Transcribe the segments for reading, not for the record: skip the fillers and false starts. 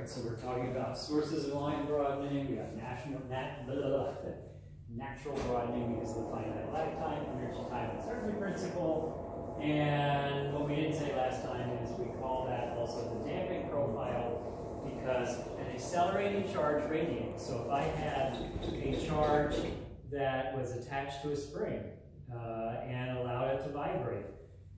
so we're talking about sources of line broadening. We got natural broadening because of the finite lag time, energy time uncertainty principle. And what we didn't say last time is we call that also the damping profile because an accelerating charge radiates. So if I had a charge that was attached to a spring and allowed it to vibrate,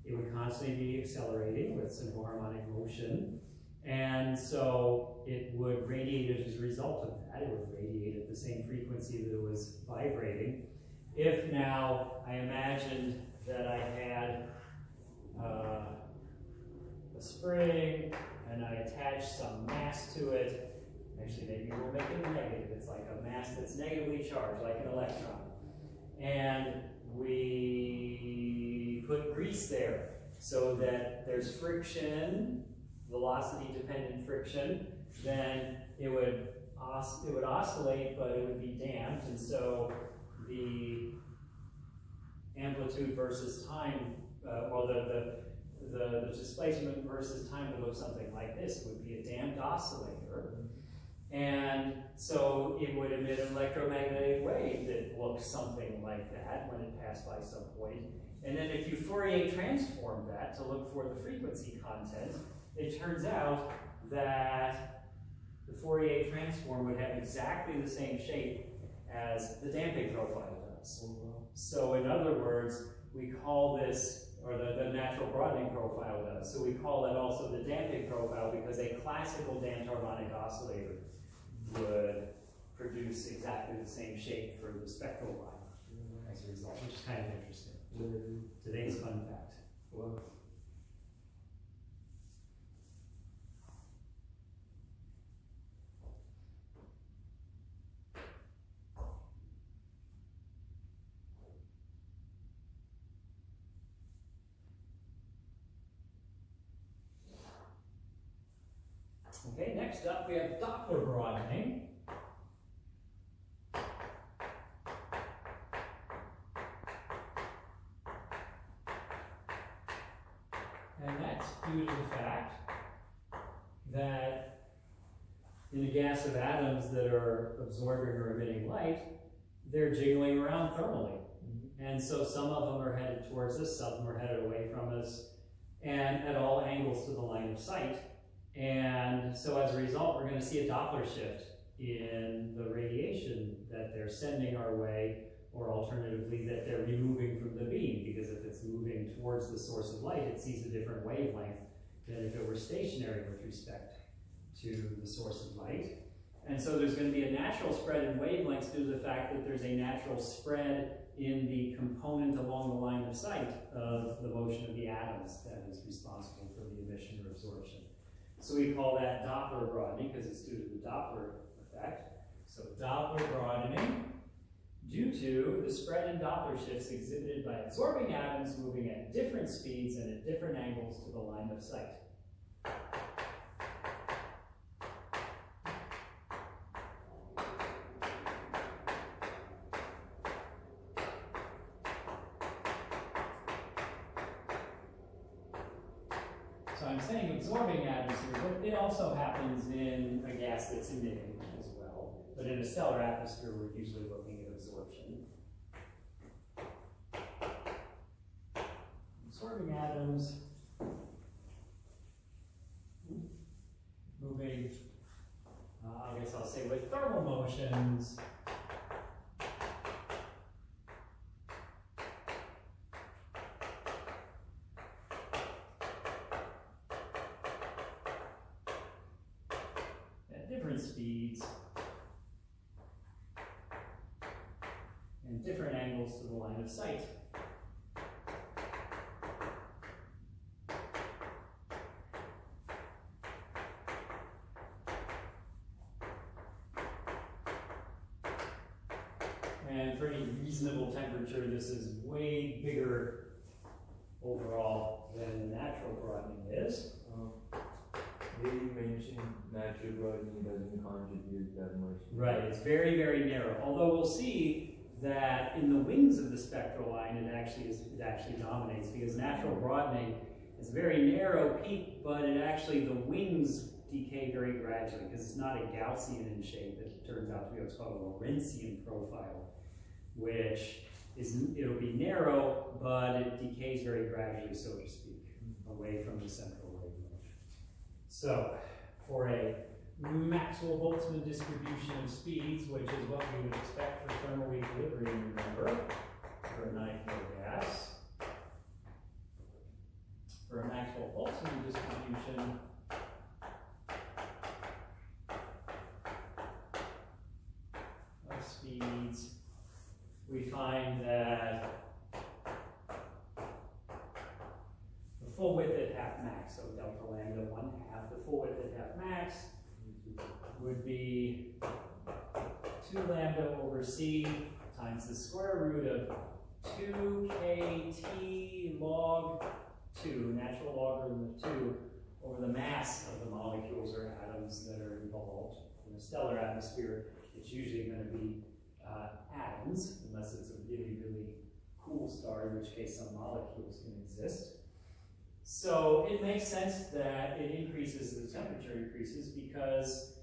it would constantly be accelerating with simple harmonic motion. And so it would radiate as a result of that. It would radiate at the same frequency that it was vibrating. If now I imagined that I had a spring and I attached some mass to it, actually maybe we'll make it negative. It's like a mass that's negatively charged, like an electron. And we put grease there so that there's friction, velocity-dependent friction, then it would oscillate, but it would be damped, and so the amplitude versus time, the displacement versus time would look something like this. It would be a damped oscillator, and so it would emit an electromagnetic wave that looks something like that when it passed by some point. And then if you Fourier transform that to look for the frequency content, it turns out that the Fourier transform would have exactly the same shape as the damping profile does. So in other words, we call this, or the natural broadening profile does, so we call it also the damping profile because a classical damped harmonic oscillator would produce exactly the same shape for the spectral line as a result, which is kind of interesting. Today's fun fact. Wow. Okay, next up we have Doppler broadening. And that's due to the fact that in a gas of atoms that are absorbing or emitting light, they're jiggling around thermally. And so some of them are headed towards us, some of them are headed away from us, and at all angles to the line of sight. And so as a result, we're going to see a Doppler shift in the radiation that they're sending our way, or alternatively that they're removing from the beam, because if it's moving towards the source of light, it sees a different wavelength than if it were stationary with respect to the source of light. And so there's going to be a natural spread in wavelengths due to the fact that there's a natural spread in the component along the line of sight of the motion of the atoms that is responsible for the emission or absorption. So we call that Doppler broadening because it's due to the Doppler effect. So Doppler broadening due to the spread in Doppler shifts exhibited by absorbing atoms moving at different speeds and at different angles to the line of sight. So I'm saying absorbing atoms here, but it also happens in a gas that's emitting as well. But in a stellar atmosphere, we're usually looking at absorption. Absorbing atoms moving, I guess I'll say with thermal motions. Different speeds and different angles to the line of sight. And for any reasonable temperature, this is way bigger overall than the natural broadening is. You mentioned natural broadening doesn't contribute that much. Right, it's very, very narrow. Although we'll see that in the wings of the spectral line, it actually dominates because natural broadening is a very narrow peak, but the wings decay very gradually because it's not a Gaussian in shape. It turns out to be what's called a Lorentzian profile, which it'll be narrow, but it decays very gradually, so to speak, away from the central wave mode. So, for a Maxwell-Boltzmann distribution of speeds, which is what we would expect for thermal equilibrium, remember, for an ideal gas. For a Maxwell-Boltzmann distribution, of speeds, we find that the full width at half max, so delta lambda 1/2, the full width at half max would be 2 lambda over c times the square root of 2 kt log 2, natural logarithm of 2, over the mass of the molecules or atoms that are involved. In a stellar atmosphere, it's usually going to be atoms, unless it's a really, really cool star, in which case some molecules can exist. So it makes sense that it increases as the temperature increases, because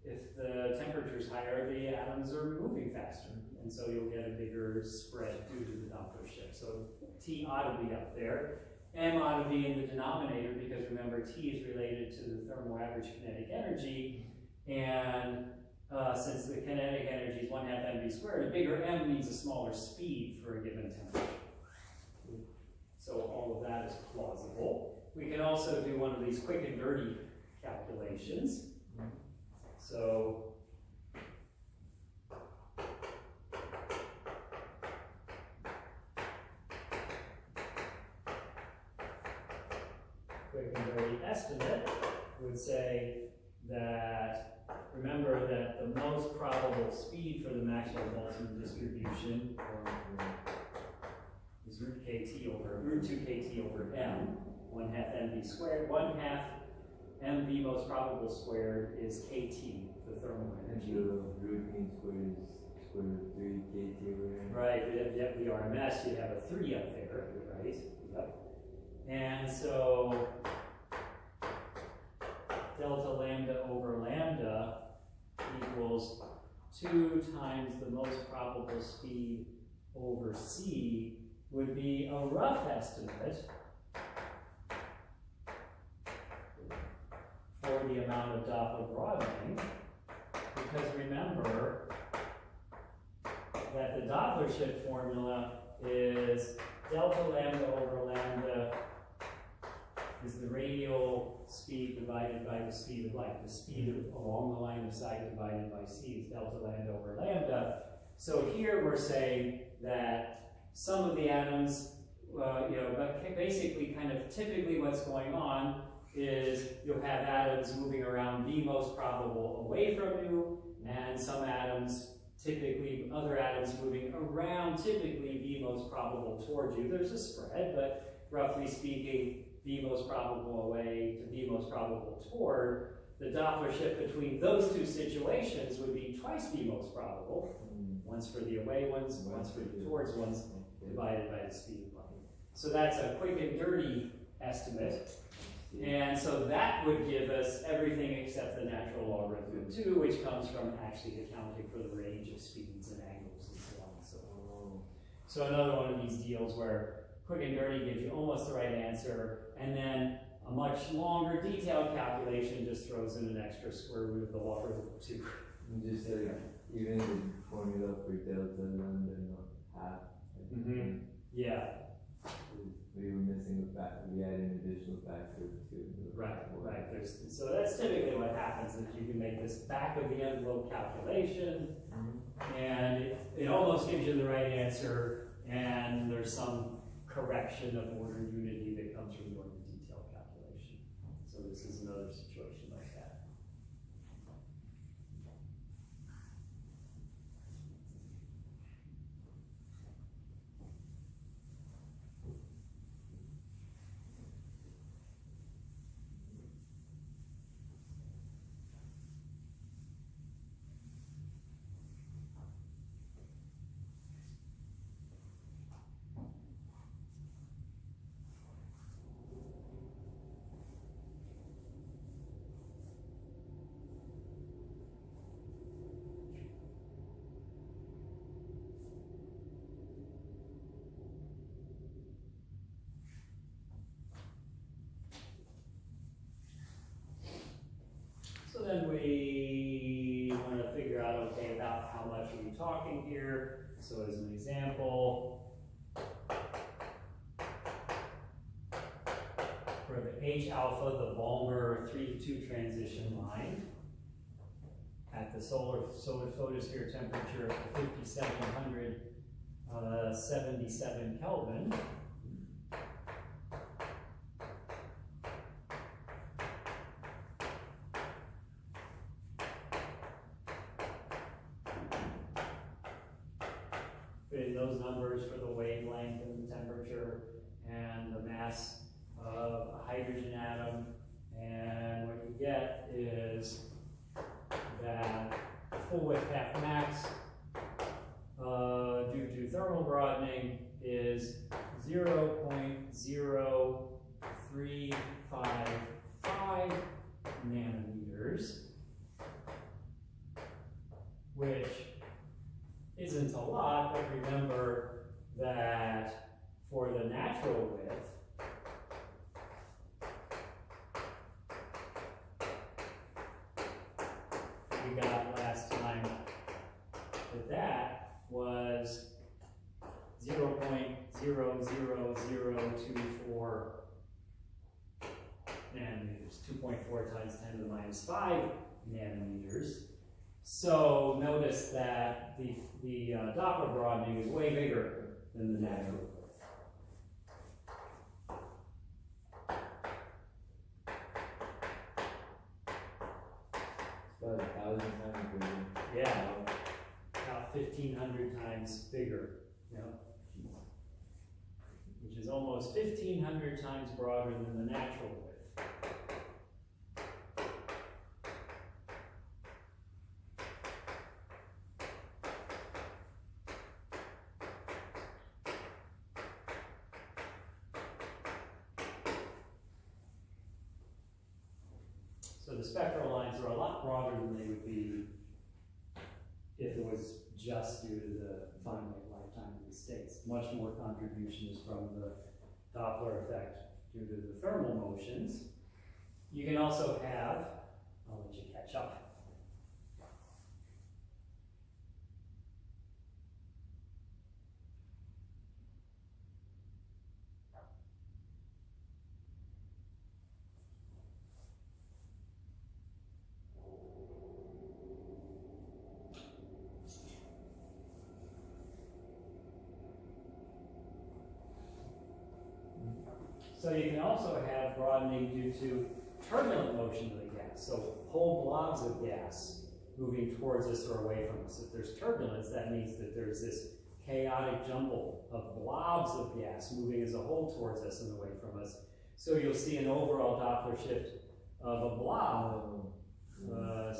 if the temperature is higher, the atoms are moving faster, and so you'll get a bigger spread due to the Doppler shift. So T ought to be up there. M ought to be in the denominator, because remember, T is related to the thermal average kinetic energy, and since the kinetic energy is 1/2 mv squared, a bigger m means a smaller speed for a given temperature. So all of that is plausible. We can also do one of these quick and dirty calculations. So quick and dirty estimate would say that, remember that the most probable speed for the Maxwell-Boltzmann distribution is root 2 kt over m, 1/2 mv squared. 1/2 mv most probable squared is kt, the thermal energy. And the root mean squared is square root of 3 kt over m. Right, we have the RMS, you have a 3 up there, right? Yep. And so delta lambda over lambda equals 2 times the most probable speed over c, would be a rough estimate for the amount of Doppler broadening, because remember that the Doppler shift formula is delta lambda over lambda is the radial speed divided by the speed of light. The speed along the line of sight divided by c is delta lambda over lambda. So here we're saying that some of the atoms, but basically kind of typically what's going on is you'll have atoms moving around the most probable away from you, and some atoms, typically other atoms moving around typically the most probable towards you. There's a spread, but roughly speaking, the most probable away to the most probable toward. The Doppler shift between those two situations would be twice the most probable, once for the away ones, once for the towards ones, divided by the speed of light. So that's a quick and dirty estimate. And so that would give us everything except the natural logarithm of 2, which comes from actually accounting for the range of speeds and angles and so on and so forth. So another one of these deals where quick and dirty gives you almost the right answer, and then a much longer detailed calculation just throws in an extra square root of the logarithm of 2. And just like, even the formula for delta lambda not half. Yeah. We were missing a factor. We had an additional factor to right. So that's typically what happens, is you can make this back of the envelope calculation, and it almost gives you the right answer, and there's some correction of order unity that comes from doing the detailed calculation. So this is another situation like that. out how much are we talking here. So as an example, for the H alpha, the Balmer 3 to 2 transition line, at the solar photosphere temperature of 5,777 Kelvin, in those numbers for the wavelength and the temperature and the mass of a hydrogen atom, and what you get is that full width half max due to thermal broadening is 0.0355 nanometers, which isn't a lot, but remember that for the natural width, we got last time that was 0.00024 nanometers, 2.4 times 10 to the minus 5 nanometers. So notice that the Doppler broadening is way bigger than the natural width. About 1,000 times bigger. Yeah, about 1,500 times bigger. Yeah. Which is almost 1,500 times broader than the natural width. So the spectral lines are a lot broader than they would be if it was just due to the finite lifetime of the states. Much more contribution is from the Doppler effect due to the thermal motions. You can also have, I'll let you catch up. So you can also have broadening due to turbulent motion of the gas. So whole blobs of gas moving towards us or away from us. If there's turbulence, that means that there's this chaotic jumble of blobs of gas moving as a whole towards us and away from us. So you'll see an overall Doppler shift of a blob.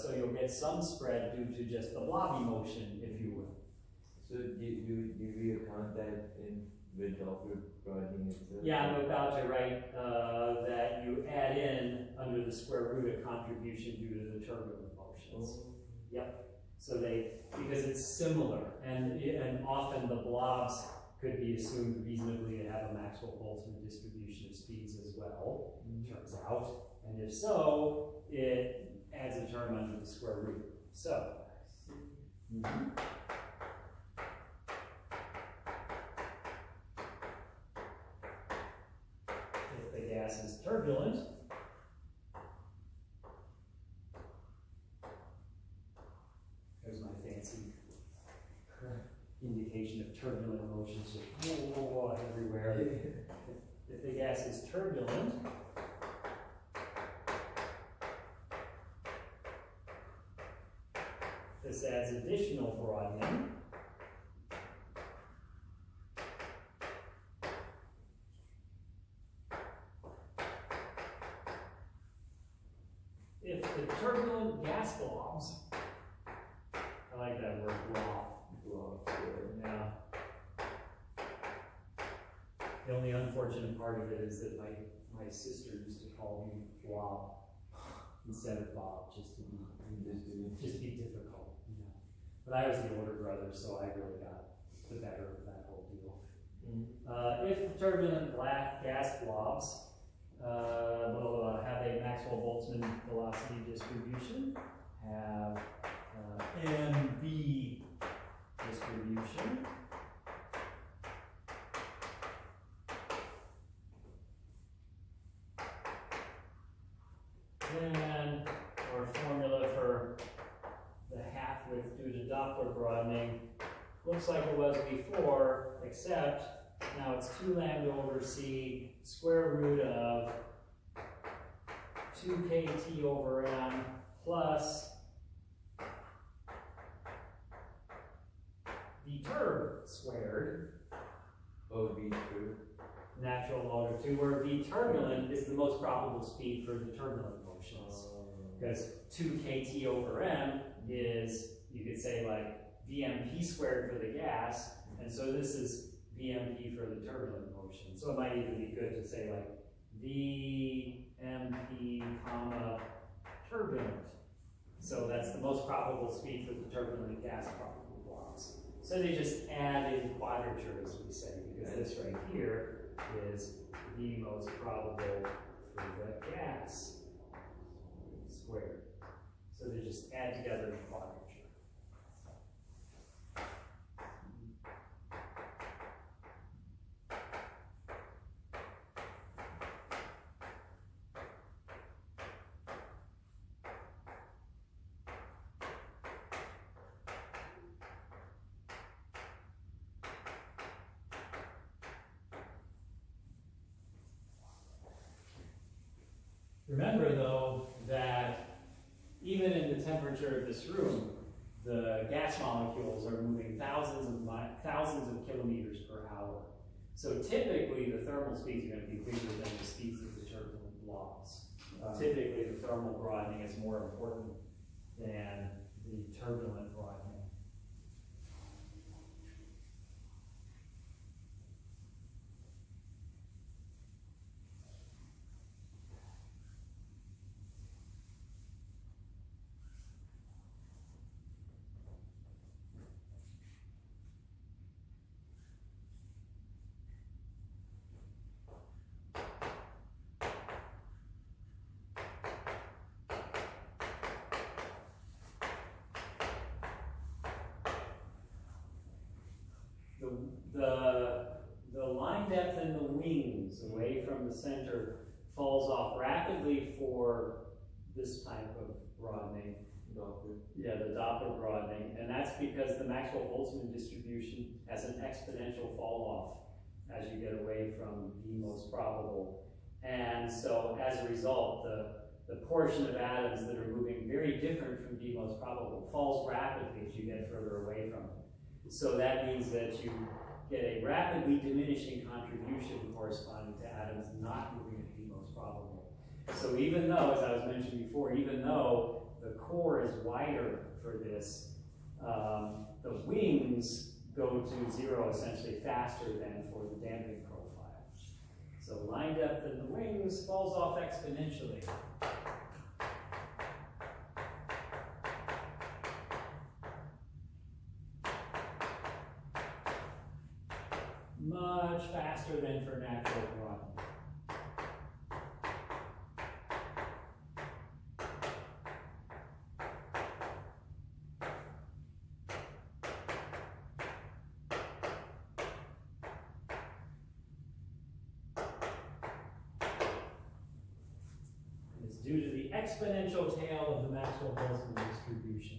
So you'll get some spread due to just the blobby motion, if you will. So do we account that in with Doppler broadening itself? Yeah, I'm about to write that you add in under the square root a contribution due to the turbulent motions. Oh. Yep. So because it's similar, and often the blobs could be assumed reasonably to have a Maxwell-Boltzmann distribution of speeds as well, turns out. And if so, it adds a term under the square root. So, if the gas is turbulent, there's my fancy indication of turbulent motion, so everywhere. If the gas is turbulent, this adds additional broadening. If the turbulent gas blobs, I like that word, blob, yeah. The only unfortunate part of it is that my sister used to call me Blob instead of Bob, just to be difficult, you know. But I was the older brother, so I really got the better of that whole deal. If the turbulent gas blobs will have a Maxwell-Boltzmann velocity distribution, have mv width due to Doppler broadening. Looks like it was before, except now it's 2 lambda over c square root of 2kt over m plus the turb squared, Oh, V true. natural log of 2, where v turbulent is the most probable speed for the turbulent motions. Because 2kt over m is, you could say, like vmp squared for the gas, and so this is vmp for the turbulent motion. So it might even be good to say like vmp comma turbulent. So that's the most probable speed for the turbulent gas probable blocks. So they just add in quadrature, as we say, because this right here is the most probable for the gas squared. So they just add together the quadrature. Remember, though, that even in the temperature of this room, the gas molecules are moving thousands of kilometers per hour. So typically, the thermal speeds are going to be bigger than the speeds of the turbulent blocks. Typically, the thermal broadening is more important than the turbulent broadening. The line depth in the wings away from the center falls off rapidly for this type of broadening. Doppler. Yeah, the Doppler broadening, and that's because the Maxwell-Boltzmann distribution has an exponential fall off as you get away from the most probable. And so as a result, the portion of atoms that are moving very different from the most probable falls rapidly as you get further away from it. So that means that you get a rapidly diminishing contribution corresponding to atoms not moving at the most probable. So even though, as I was mentioning before, even though the core is wider for this, the wings go to 0 essentially faster than for the damping profile. So line depth in the wings falls off exponentially. Much faster than for natural broadening. It's due to the exponential tail of the Maxwell-Boltzmann distribution.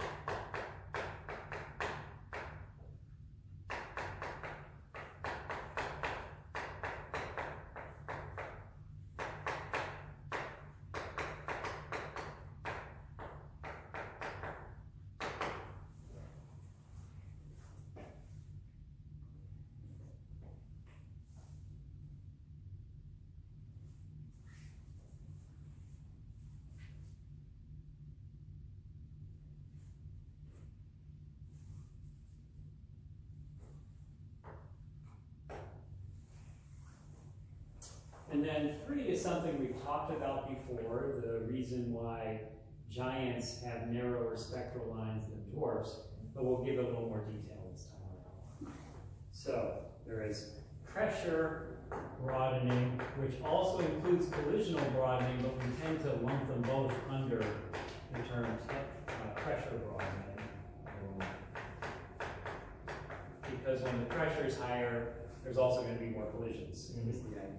And then 3 is something we've talked about before, the reason why giants have narrower spectral lines than dwarfs, but we'll give a little more detail this time around. So there is pressure broadening, which also includes collisional broadening, but we tend to lump them both under the term pressure broadening. Because when the pressure is higher, there's also going to be more collisions, is the idea.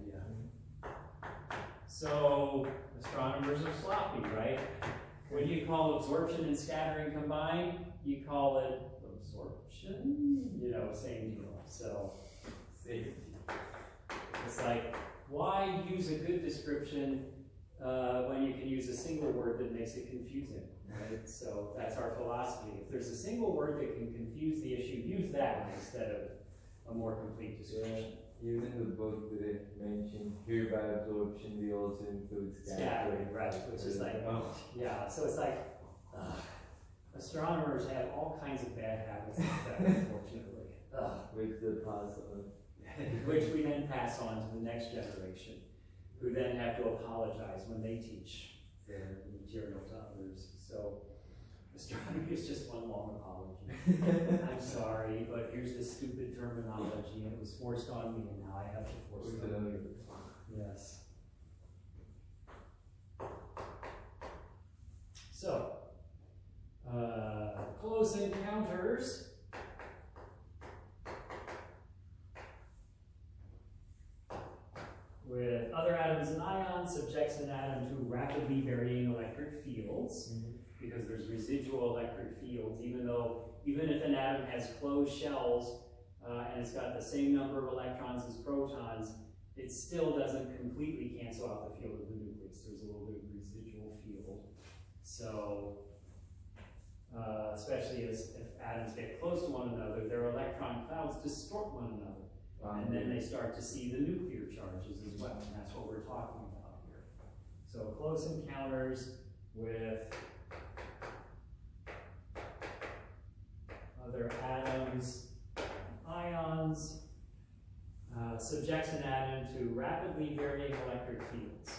So astronomers are sloppy, right? When you call absorption and scattering combined, you call it absorption, you know, same deal. So it's like, why use a good description when you can use a single word that makes it confusing, right? So that's our philosophy. If there's a single word that can confuse the issue, use that instead of a more complete description. Yeah, even in the book that it mentioned, here by absorption, we also include scattering. Right, which is like, yeah, so it's like, astronomers have all kinds of bad habits like that, unfortunately. Which they pass on. Which we then pass on to the next generation, who then have to apologize when they teach their material to others. So astronomy is just one long apology. I'm sorry, but here's this stupid terminology, and it was forced on me, and now I have to force it on you. Yes. So, close encounters. With other atoms and ions, subjects an atom to rapidly varying electric fields, because there's residual electric fields, even if an atom has closed shells and it's got the same number of electrons as protons, it still doesn't completely cancel out the field of the nucleus. There's a little bit of residual field. So, especially if atoms get close to one another, their electron clouds distort one another. And then they start to see the nuclear charges as well, and that's what we're talking about here. So close encounters with other atoms, ions, subjects an atom to rapidly varying electric fields.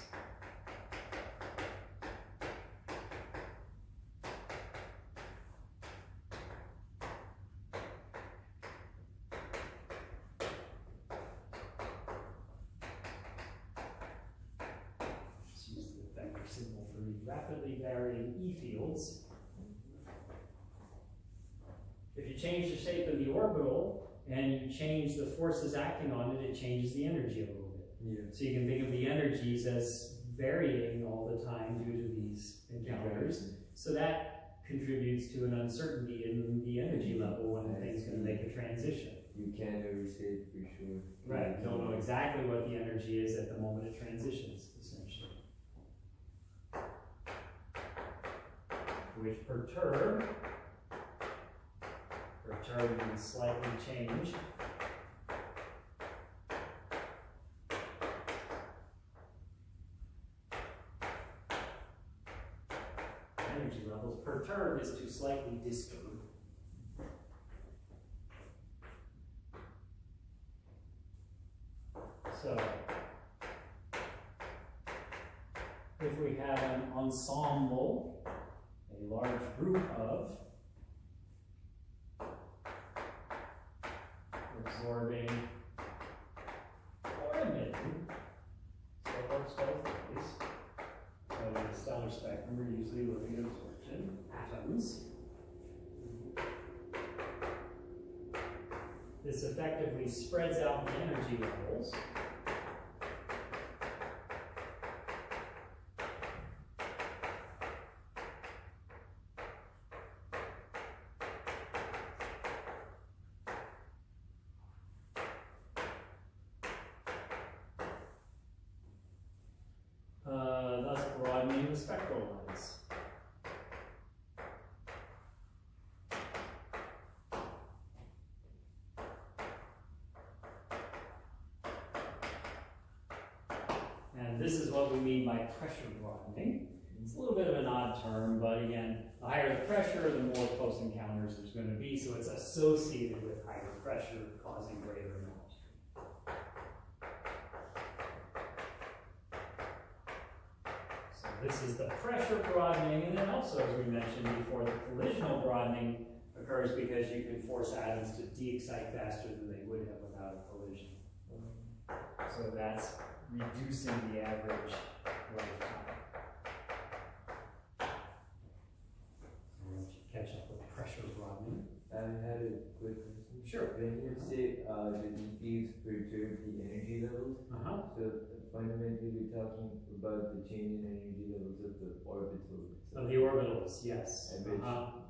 Symbol for rapidly varying E fields. If you change the shape of the orbital and you change the forces acting on it, it changes the energy a little bit. Yeah. So you can think of the energies as varying all the time due to these encounters. So that contributes to an uncertainty in the energy level when things can make a transition. You can't ever say it for sure. Right, you don't know exactly what the energy is at the moment it transitions, essentially. Which perturb means slightly change. Energy levels. Perturb is to slightly disturb. So, if we have an ensemble, a large group of absorbing or emitting, so it works both ways. So in the stellar spectrum, we're usually looking at absorption, atoms. This effectively spreads out the energy levels. Thus broadening the spectral lines. And this is what we mean by pressure broadening. It's a little bit of an odd term, but again, the higher the pressure, the more close encounters there's going to be, so it's associated with higher pressure causing greater amount. This is the pressure broadening, and then also, as we mentioned before, the collisional broadening occurs because you can force atoms to de-excite faster than they would have without a collision. So that's reducing the average lifetime. So let's catch up with pressure broadening. I had it quick question. Sure. When you say the EPs perturb the energy levels, so fundamentally we're talking about the change in energy levels of the orbitals. Of the orbitals, yes. And which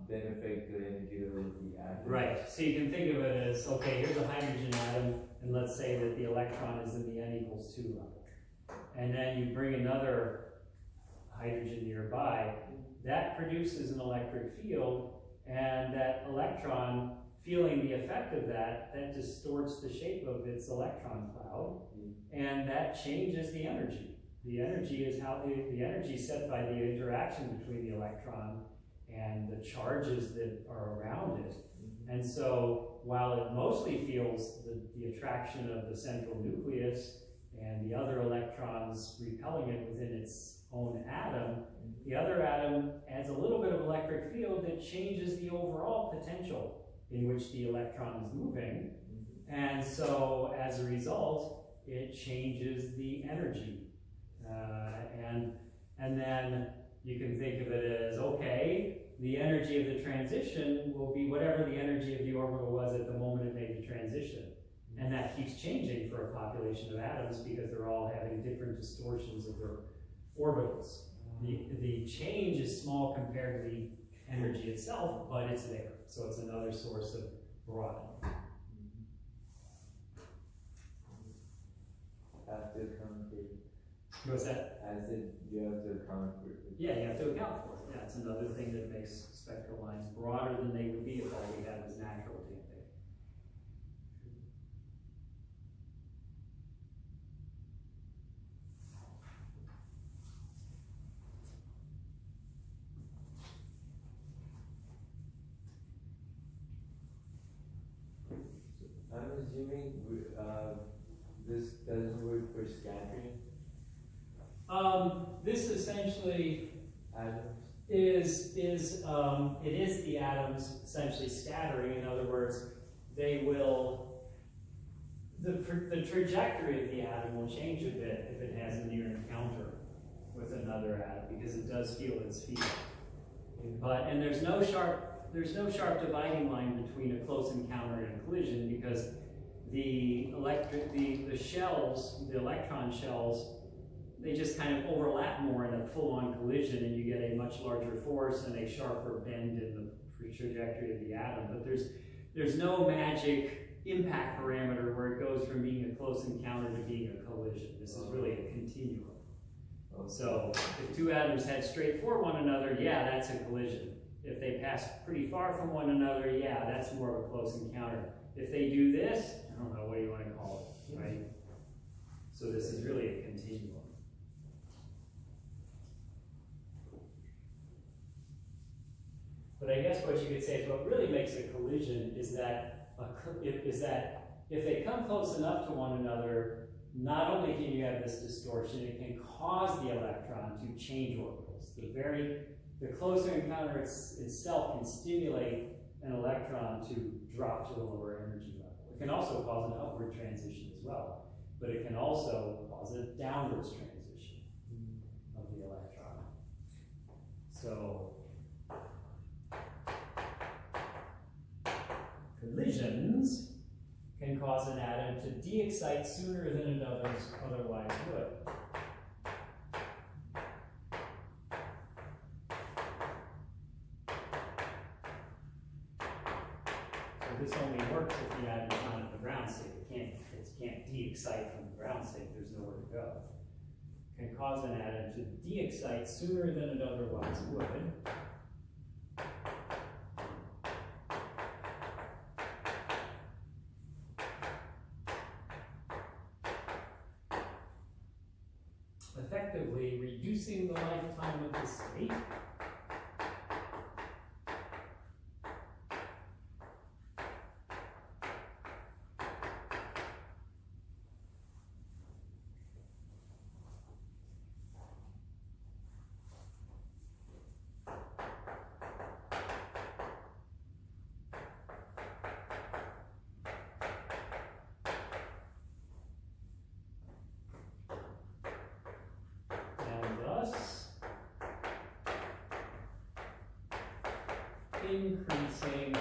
then affect the energy levels of the atoms. Right. So you can think of it as, okay, here's a hydrogen atom, and let's say that the electron is in the n=2 level. And then you bring another hydrogen nearby, that produces an electric field, and that electron, feeling the effect of that, that distorts the shape of its electron cloud, and that changes the energy. The energy is how the energy is set by the interaction between the electron and the charges that are around it. And so while it mostly feels the attraction of the central nucleus and the other electrons repelling it within its own atom, the other atom adds a little bit of electric field that changes the overall potential in which the electron is moving. And so as a result, it changes the energy. And then you can think of it as, okay, the energy of the transition will be whatever the energy of the orbital was at the moment it made the transition. And that keeps changing for a population of atoms because they're all having different distortions of their orbitals. The change is small compared to the energy itself, but it's there. So it's another source of broadening. Have to account for it. What's that? As it, you have to account for it. Yeah, you have to account for it. Yeah, it's another thing that makes spectral lines broader than they would be if all we had was natural damping. I'm assuming this doesn't work for scattering This essentially atoms. it is the atoms essentially scattering. In other words, they will, the trajectory of the atom will change a bit if it has a near encounter with another atom because it does feel its field. And there's no sharp dividing line between a close encounter and a collision because the shells, the electron shells, they just kind of overlap more in a full-on collision, and you get a much larger force and a sharper bend in the trajectory of the atom. But there's no magic impact parameter where it goes from being a close encounter to being a collision. This is really a continuum. So if two atoms head straight for one another, yeah, that's a collision. If they pass pretty far from one another, yeah, that's more of a close encounter. If they do this, I don't know what you want to call it, right? So this is really a continuum. But I guess what you could say is what really makes a collision is that if they come close enough to one another, not only can you have this distortion, it can cause the electron to change orbitals. The closer encounter itself can stimulate an electron to drop to a lower energy level. It can also cause an upward transition as well, but it can also cause a downwards transition of the electron. So collisions can cause an atom to de-excite sooner than it otherwise would. So this only works if the atom is not at the ground state. It can't de-excite from the ground state. There's nowhere to go. It can cause an atom to de-excite sooner than it otherwise would. Effectively reducing the lifetime of the state. Increasing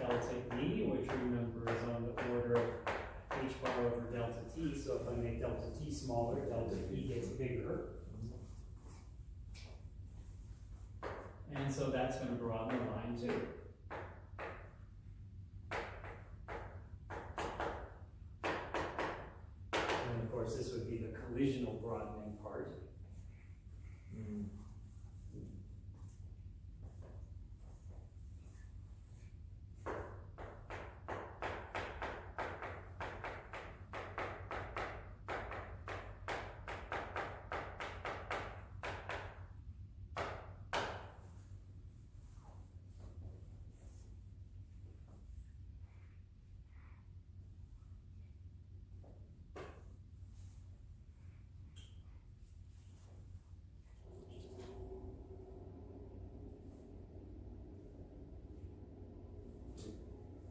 delta E, which remember is on the order of h bar over delta t. So if I make delta t smaller, delta E gets bigger. And so that's going to broaden the line too. And of course, this would be the collisional broadening part.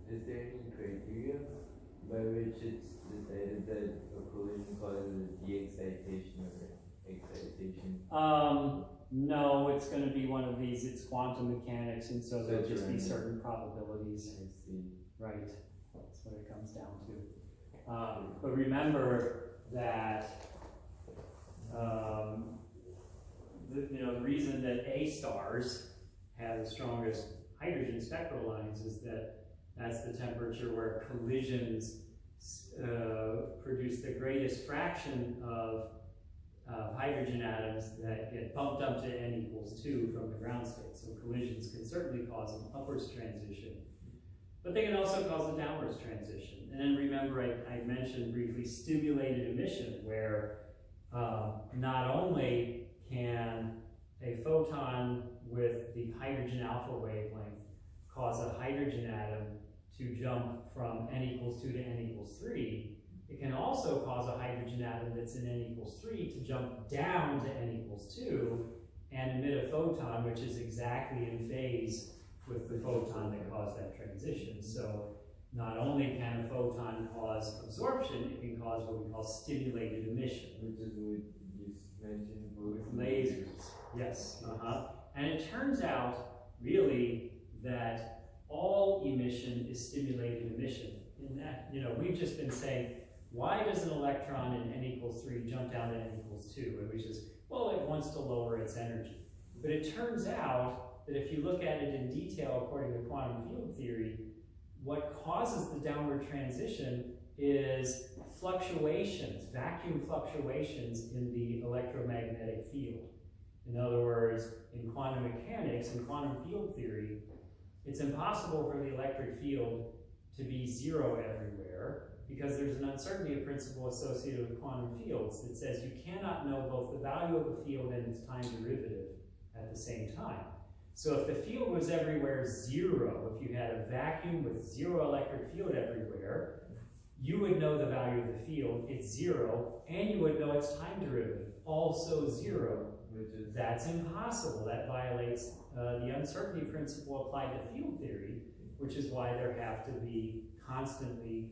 Is there any criteria by which it's decided that a collision causes de-excitation or excitation? No, it's going to be one of these, it's quantum mechanics, and so there'll just be random. certain probabilities. I see. Right, that's what it comes down to. But remember that, the reason that ASTRs have the strongest hydrogen spectral lines is that that's the temperature where collisions produce the greatest fraction of hydrogen atoms that get bumped up to n equals 2 from the ground state. So collisions can certainly cause an upwards transition, but they can also cause a downwards transition. And then remember, I mentioned briefly stimulated emission, where not only can a photon with the hydrogen alpha wavelength cause a hydrogen atom to jump from n equals 2 to n equals 3, it can also cause a hydrogen atom that's in n equals 3 to jump down to n equals 2 and emit a photon which is exactly in phase with the photon that caused that transition. So not only can a photon cause absorption, it can cause what we call stimulated emission. Which is what you mentioned with Lasers, yes. And it turns out, really, that all emission is stimulated emission. In that, we've just been saying, why does an electron in n equals 3 jump down to n equals 2? And we just, well, it wants to lower its energy. But it turns out that if you look at it in detail according to quantum field theory, what causes the downward transition is fluctuations, vacuum fluctuations in the electromagnetic field. In other words, in quantum mechanics and quantum field theory, it's impossible for the electric field to be zero everywhere because there's an uncertainty principle associated with quantum fields that says you cannot know both the value of a field and its time derivative at the same time. So if the field was everywhere zero, if you had a vacuum with zero electric field everywhere, you would know the value of the field, it's zero, and you would know its time derivative, also zero. That's impossible. That violates the uncertainty principle applied to field theory, which is why there have to be constantly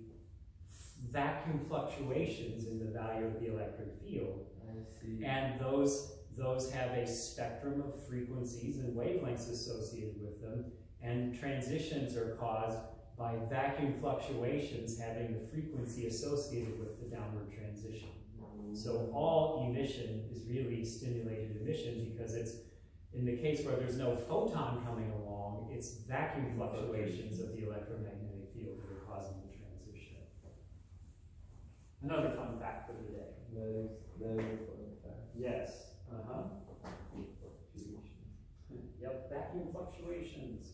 vacuum fluctuations in the value of the electric field. I see. And those have a spectrum of frequencies and wavelengths associated with them, and transitions are caused by vacuum fluctuations having the frequency associated with the downward transition. So all emission is really stimulated emission because it's, in the case where there's no photon coming along, it's vacuum fluctuations of the electromagnetic field that are causing the transition. Another fun fact for the day. That is a fun fact. Yes. Fluctuations. Yep, vacuum fluctuations.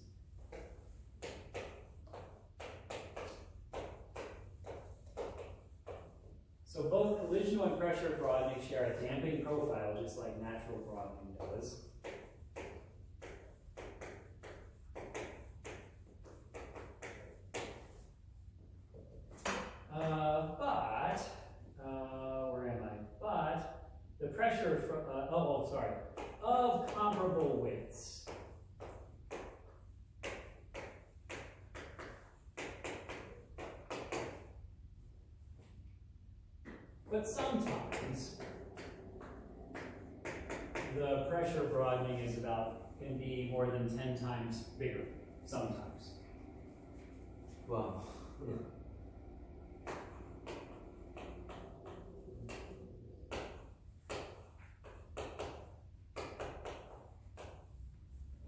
So both collisional and pressure broadening share a damping profile, just like natural broadening does. Where am I? But the pressure from, of comparable widths. But sometimes the pressure broadening can be more than 10 times bigger, sometimes. Wow. Yeah.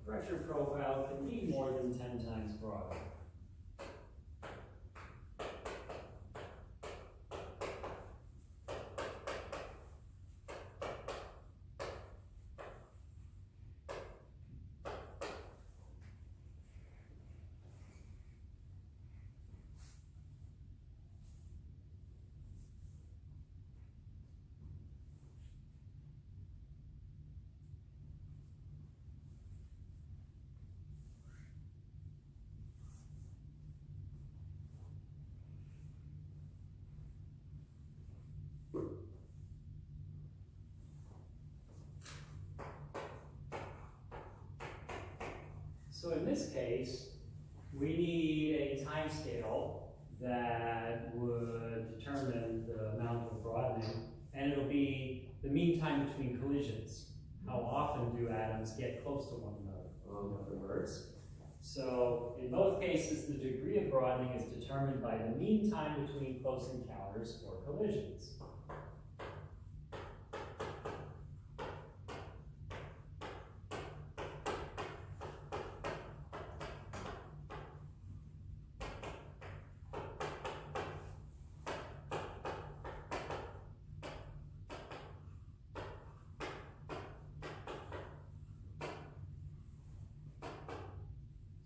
Pressure profile can be more than 10 times broader. So in this case, we need a time scale that would determine the amount of broadening, and it'll be the mean time between collisions. How often do atoms get close to one another, in other words. So in both cases, the degree of broadening is determined by the mean time between close encounters or collisions.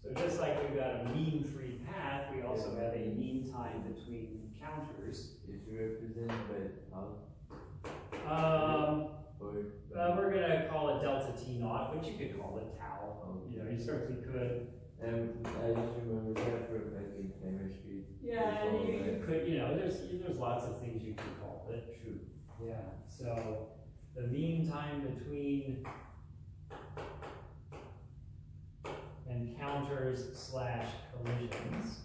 So just like we've got a mean free path, we also have a mean time between counters. Is represented by how? We're gonna call it delta T naught, but you could call it tau. You know, you certainly could. I just remember that for like in chemistry. Yeah, and you could, you know, there's lots of things you can call it. True. Yeah. So the mean time between encounters slash collisions.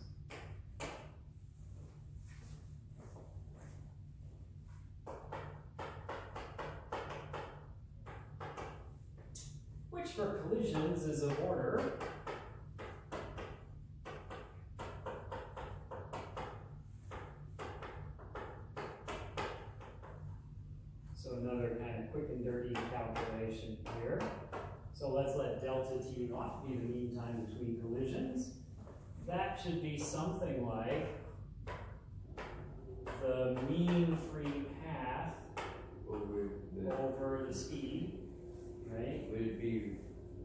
Which for collisions is of order so another kind of quick and dirty calculation here. So let's let delta T naught be the mean time between collisions. That should be something like the mean free path over the speed, right? Would it be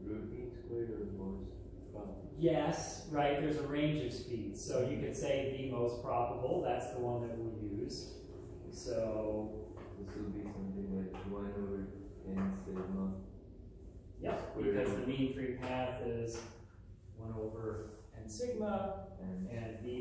root mean squared or most probable? Yes, right, there's a range of speeds. So you could say the most probable, that's the one that we'll use. So this will be something like 1 over n sigma. Yep, because the mean free path is 1 over n sigma, and v